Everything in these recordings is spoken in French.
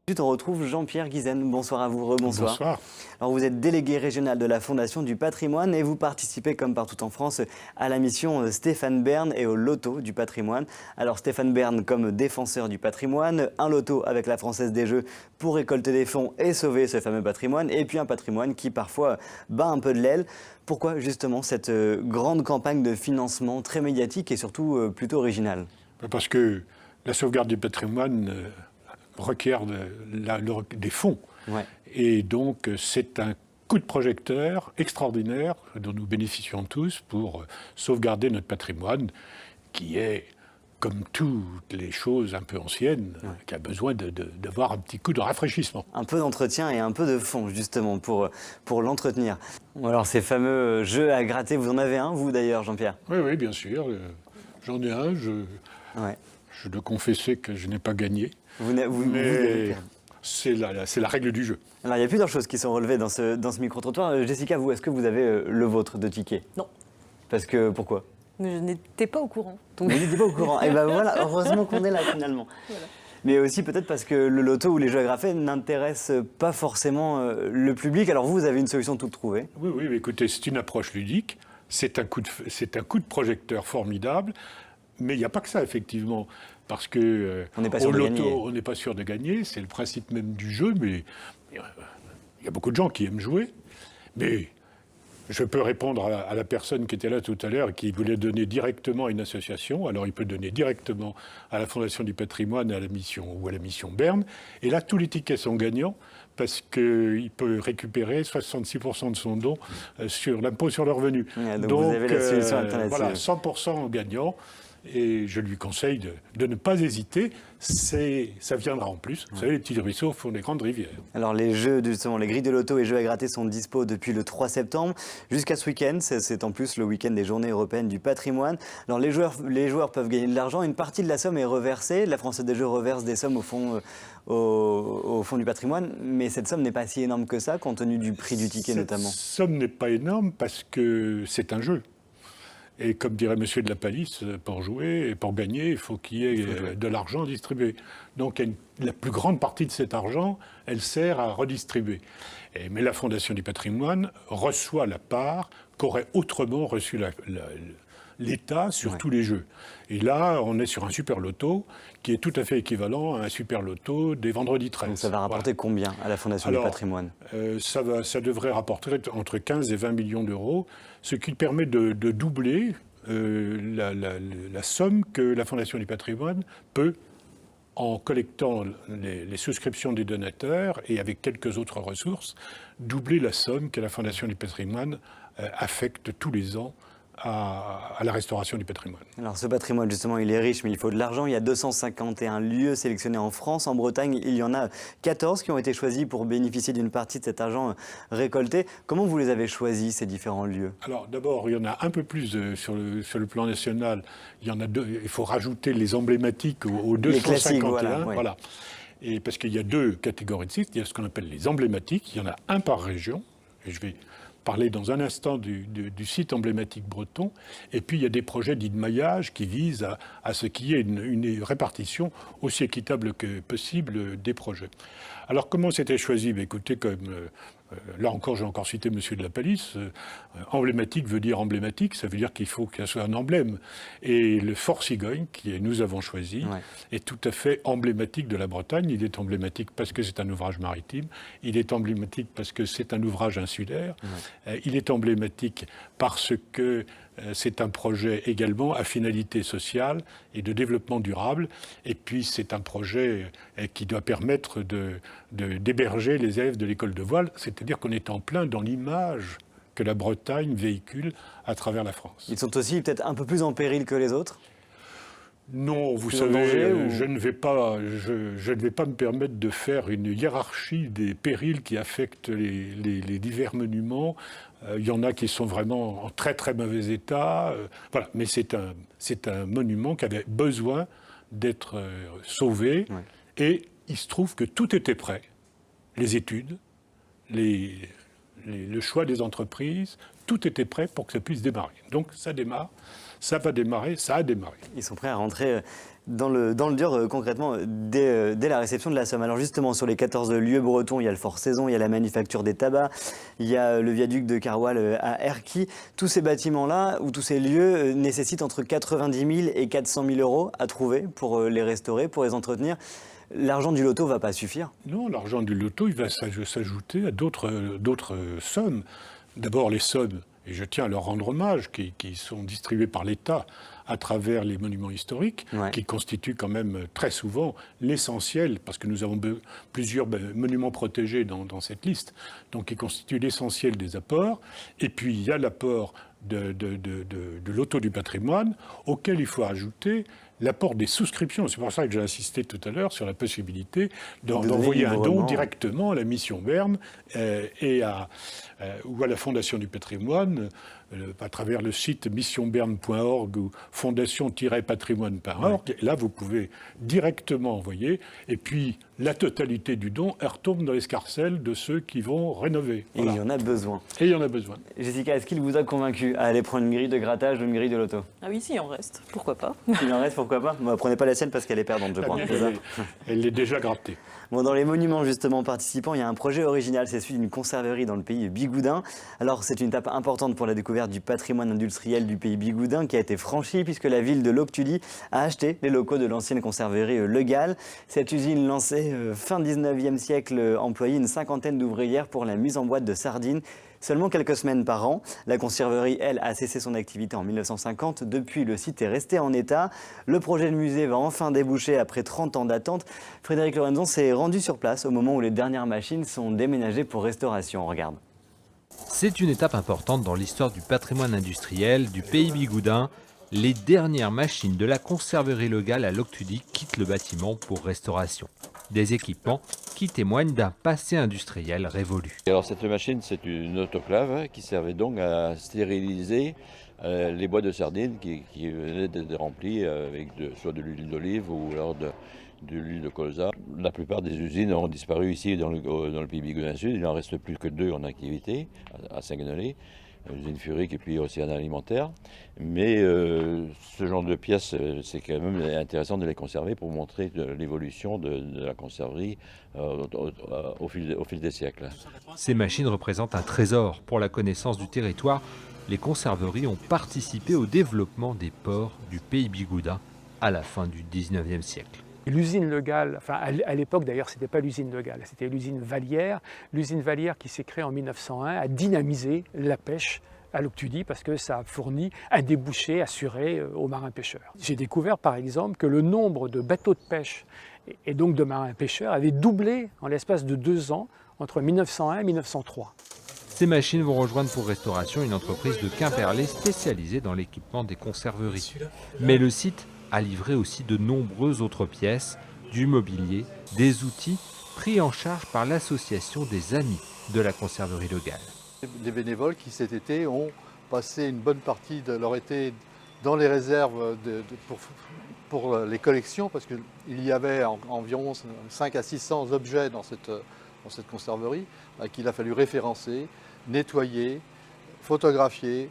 Ensuite, on retrouve Jean-Pierre Guizen. Bonsoir à vous, rebonsoir. Bonsoir. Alors, vous êtes délégué régional de la Fondation du patrimoine et vous participez, comme partout en France, à la mission Stéphane Bern et au loto du patrimoine. Alors, Stéphane Bern comme défenseur du patrimoine, un loto avec la Française des Jeux pour récolter des fonds et sauver ce fameux patrimoine, et puis un patrimoine qui parfois bat un peu de l'aile. Pourquoi justement cette grande campagne de financement très médiatique et surtout plutôt originale? Parce que la sauvegarde du patrimoine requiert des fonds. Ouais. Et donc, c'est un coup de projecteur extraordinaire dont nous bénéficions tous pour sauvegarder notre patrimoine, qui est, comme toutes les choses un peu anciennes, qui a besoin d'avoir un petit coup de rafraîchissement. Un peu d'entretien et un peu de fond, justement, pour l'entretenir. Alors, ces fameux jeux à gratter, vous en avez un, vous d'ailleurs, Jean-Pierre? Oui, bien sûr. J'en ai un. Je dois confesser que je n'ai pas gagné. Mais c'est la règle du jeu. Alors, il y a plusieurs choses qui sont relevées dans ce micro-trottoir. Jessica, vous, est-ce que vous avez le vôtre de ticket? Non. Parce que, pourquoi? Je n'étais pas au courant. Vous n'étiez pas au courant. Et ben voilà, heureusement qu'on est là, finalement. Voilà. Mais aussi peut-être parce que le loto ou les jeux à graffer n'intéressent pas forcément le public. Alors vous avez une solution toute trouvée. Oui, mais écoutez, c'est une approche ludique. C'est un coup de projecteur formidable. Mais il n'y a pas que ça, effectivement, parce que au loto, on n'est pas sûr de gagner, c'est le principe même du jeu, mais il y a beaucoup de gens qui aiment jouer. Mais je peux répondre à la personne qui était là tout à l'heure et qui voulait donner directement à une association. Alors il peut donner directement à la Fondation du patrimoine à la mission, ou à la mission Bern. Et là, tous les tickets sont gagnants parce qu'il peut récupérer 66% de son don sur l'impôt sur le revenu. Donc vous avez la solution alternative. Voilà, 100% gagnant. Et je lui conseille de ne pas hésiter, ça viendra en plus. Vous savez, les petits ruisseaux font des grandes rivières. Alors les jeux, justement, les grilles de loto et jeux à gratter sont dispo depuis le 3 septembre jusqu'à ce week-end. C'est en plus le week-end des Journées européennes du patrimoine. Alors les joueurs peuvent gagner de l'argent. Une partie de la somme est reversée. La Française des Jeux reverse des sommes au fond du patrimoine. Mais cette somme n'est pas si énorme que ça, compte tenu du prix du ticket notamment. Cette somme n'est pas énorme parce que c'est un jeu. Et comme dirait Monsieur de la Palisse, pour jouer et pour gagner, il faut qu'il y ait de l'argent distribué. Donc la plus grande partie de cet argent, elle sert à redistribuer. Mais la Fondation du patrimoine reçoit la part qu'aurait autrement reçu l'État sur tous les jeux. Et là, on est sur un super loto qui est tout à fait équivalent à un super loto des vendredis 13. Donc ça va rapporter combien à la Fondation du patrimoine? Ça devrait rapporter entre 15 et 20 millions d'euros, ce qui permet de doubler la somme que la Fondation du patrimoine peut, en collectant les souscriptions des donateurs et avec quelques autres ressources, doubler la somme que la Fondation du patrimoine affecte tous les ans à la restauration du patrimoine. Alors ce patrimoine, justement, il est riche, mais il faut de l'argent. Il y a 251 lieux sélectionnés en France. En Bretagne, il y en a 14 qui ont été choisis pour bénéficier d'une partie de cet argent récolté. Comment vous les avez choisis, ces différents lieux? Alors d'abord, il y en a un peu plus sur le plan national. Il y en a deux. Il faut rajouter les emblématiques aux 251. Voilà. Et parce qu'il y a deux catégories de sites. Il y a ce qu'on appelle les emblématiques. Il y en a un par région. Et je vais parler dans un instant du site emblématique breton. Et puis, il y a des projets dits de maillage qui visent à ce qu'il y ait une répartition aussi équitable que possible des projets. Alors, comment c'était choisi? Écoutez, là encore, j'ai encore cité Monsieur de la Palisse. Emblématique veut dire emblématique, ça veut dire qu'il faut qu'il soit un emblème. Et le Fort Cigogne, nous avons choisi, est tout à fait emblématique de la Bretagne. Il est emblématique parce que c'est un ouvrage maritime. Il est emblématique parce que c'est un ouvrage insulaire. Il est emblématique parce que c'est un projet également à finalité sociale et de développement durable. Et puis, c'est un projet qui doit permettre d'héberger les élèves de l'école de voile. C'est-à-dire qu'on est en plein dans l'image que la Bretagne véhicule à travers la France. Ils sont aussi peut-être un peu plus en péril que les autres? Non, vous savez, je ne vais pas me permettre de faire une hiérarchie des périls qui affectent les divers monuments. Il y en a qui sont vraiment en très très mauvais état. Voilà, mais c'est un monument qui avait besoin d'être sauvé. Et il se trouve que tout était prêt. Les études, le choix des entreprises, tout était prêt pour que ça puisse démarrer. Donc ça démarre. ça va démarrer, ça a démarré. Ils sont prêts à rentrer dans le dur concrètement dès la réception de la somme. Alors justement, sur les 14 lieux bretons, il y a le Fort Saison, il y a la Manufacture des Tabacs, il y a le viaduc de Carwal à Erquy. Tous ces bâtiments-là, ou tous ces lieux, nécessitent entre 90 000 et 400 000 euros à trouver pour les restaurer, pour les entretenir. L'argent du loto ne va pas suffire? Non, l'argent du loto, il va s'ajouter à d'autres sommes. D'abord les sommes, et je tiens à leur rendre hommage, qui sont distribuées par l'État à travers les monuments historiques, qui constituent quand même très souvent l'essentiel, parce que nous avons plusieurs monuments protégés dans cette liste, donc qui constituent l'essentiel des apports. Et puis il y a l'apport de loto du patrimoine, auquel il faut ajouter l'apport des souscriptions. C'est pour ça que j'ai insisté tout à l'heure sur la possibilité d'envoyer un don directement à la mission Berne ou à la Fondation du patrimoine à travers le site missionberne.org ou fondation-patrimoine.org. Là, vous pouvez directement envoyer. Et puis, la totalité du don, elle retombe dans l'escarcelle de ceux qui vont rénover. Voilà. Et il y en a besoin. Et il y en a besoin. Jessica, est-ce qu'il vous a convaincu à aller prendre une grille de grattage ou une grille de loto? Ah oui, si, il en reste. Pourquoi pas? Il en reste, pourquoi pas? Prenez pas la sienne parce qu'elle est perdante, je crois. Elle l'est déjà grattée. Bon, dans les monuments justement participants, il y a un projet original, c'est celui d'une conserverie dans le pays bigoudin. Alors c'est une étape importante pour la découverte du patrimoine industriel du pays bigoudin qui a été franchie puisque la ville de Loctudy a acheté les locaux de l'ancienne conserverie Le Gall. Cette usine lancée fin 19e siècle employait une cinquantaine d'ouvrières pour la mise en boîte de sardines. Seulement quelques semaines par an. La conserverie, elle, a cessé son activité en 1950. Depuis, le site est resté en état. Le projet de musée va enfin déboucher après 30 ans d'attente. Frédéric Lorenzon s'est rendu sur place au moment où les dernières machines sont déménagées pour restauration. On regarde. C'est une étape importante dans l'histoire du patrimoine industriel du pays bigoudin. Les dernières machines de la conserverie Le Gall à Loctudy quittent le bâtiment pour restauration. Des équipements qui témoignent d'un passé industriel révolu. Alors cette machine, c'est une autoclave qui servait donc à stériliser les boîtes de sardines qui venaient d'être remplies avec soit de l'huile d'olive ou alors de l'huile de colza. La plupart des usines ont disparu ici dans le pays bigoudin sud. Il n'en reste plus que 2 en activité, à Saint-Guenolé. L'usine Furique et puis aussi un alimentaire. Mais ce genre de pièces, c'est quand même intéressant de les conserver pour montrer l'évolution de la conserverie au fil des siècles. Ces machines représentent un trésor pour la connaissance du territoire. Les conserveries ont participé au développement des ports du pays bigoudin à la fin du 19e siècle. L'usine Le Gall, enfin à l'époque d'ailleurs, ce n'était pas l'usine Le Gall, c'était l'usine Vallière. L'usine Vallière qui s'est créée en 1901 a dynamisé la pêche à Loctudy parce que ça a fourni un débouché assuré aux marins pêcheurs. J'ai découvert par exemple que le nombre de bateaux de pêche et donc de marins pêcheurs avait doublé en l'espace de 2 ans entre 1901 et 1903. Ces machines vont rejoindre pour restauration une entreprise de Quimperlé spécialisée dans l'équipement des conserveries. Mais le site a livré aussi de nombreuses autres pièces, du mobilier, des outils pris en charge par l'association des Amis de la conserverie Le Gall. Des bénévoles qui cet été ont passé une bonne partie de leur été dans les réserves pour les collections parce qu'il y avait environ 500 à 600 objets dans cette conserverie qu'il a fallu référencer, nettoyer, photographier,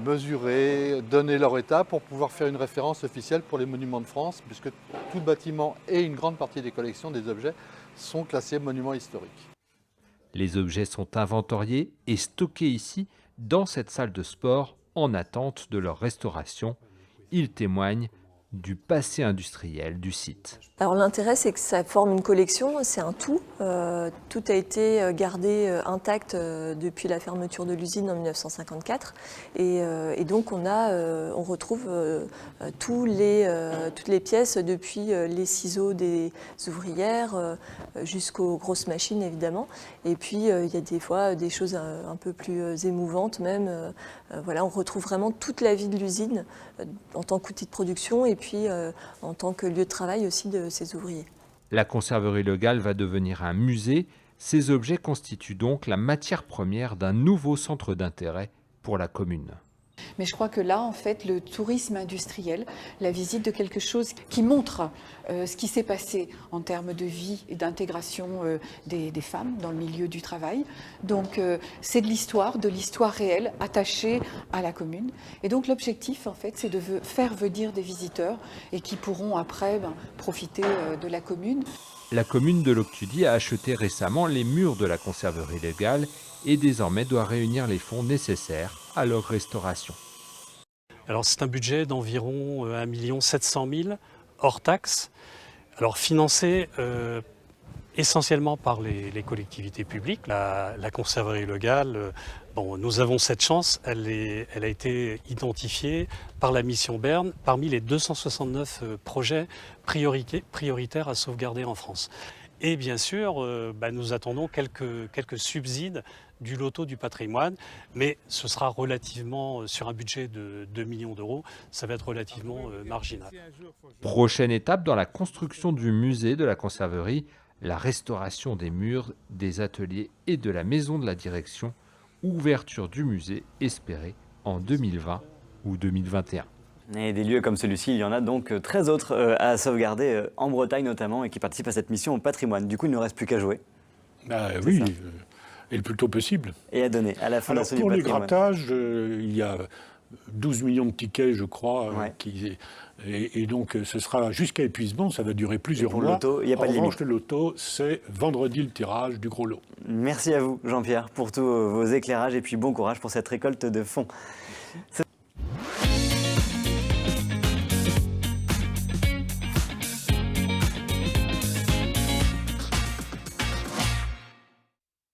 mesurer, donner leur état pour pouvoir faire une référence officielle pour les monuments de France, puisque tout bâtiment et une grande partie des collections des objets sont classés monuments historiques. Les objets sont inventoriés et stockés ici, dans cette salle de sport, en attente de leur restauration. Ils témoignent du passé industriel du site. Alors l'intérêt, c'est que ça forme une collection, c'est un tout. Tout a été gardé intact depuis la fermeture de l'usine en 1954. Et donc on retrouve toutes les pièces, depuis les ciseaux des ouvrières jusqu'aux grosses machines évidemment. Et puis il y a des fois des choses un peu plus émouvantes même. Voilà, on retrouve vraiment toute la vie de l'usine en tant qu'outil de production et puis en tant que lieu de travail aussi de ses ouvriers. La conserverie Le Gall va devenir un musée. Ces objets constituent donc la matière première d'un nouveau centre d'intérêt pour la commune. Mais je crois que là, en fait, le tourisme industriel, la visite de quelque chose qui montre ce qui s'est passé en termes de vie et d'intégration des femmes dans le milieu du travail. Donc, c'est de l'histoire réelle attachée à la commune. Et donc, l'objectif, en fait, c'est de faire venir des visiteurs et qui pourront après profiter de la commune. La commune de Loctudy a acheté récemment les murs de la conserverie légale et désormais doit réunir les fonds nécessaires à leur restauration. Alors c'est un budget d'environ 1 700 000 hors taxes, alors financé essentiellement par les collectivités publiques. La conserverie légale, nous avons cette chance, elle a été identifiée par la mission Berne parmi les 269 projets prioritaires à sauvegarder en France. Et bien sûr, nous attendons quelques subsides du loto du patrimoine, mais ce sera relativement, sur un budget de 2 millions d'euros, ça va être relativement marginal. Prochaine étape dans la construction du musée de la conserverie, la restauration des murs, des ateliers et de la maison de la direction, ouverture du musée espérée en 2020 ou 2021. Et des lieux comme celui-ci, il y en a donc 13 autres à sauvegarder en Bretagne notamment et qui participent à cette mission au patrimoine. Du coup, il ne nous reste plus qu'à jouer. Oui, et le plus tôt possible. Et à donner à la Fondation du patrimoine. Pour les grattages, il y a 12 millions de tickets, je crois, et donc ce sera jusqu'à épuisement, ça va durer plusieurs mois. Le loto, il n'y a pas de limite. En revanche, le loto, c'est vendredi le tirage du gros lot. Merci à vous, Jean-Pierre, pour tous vos éclairages et puis bon courage pour cette récolte de fonds.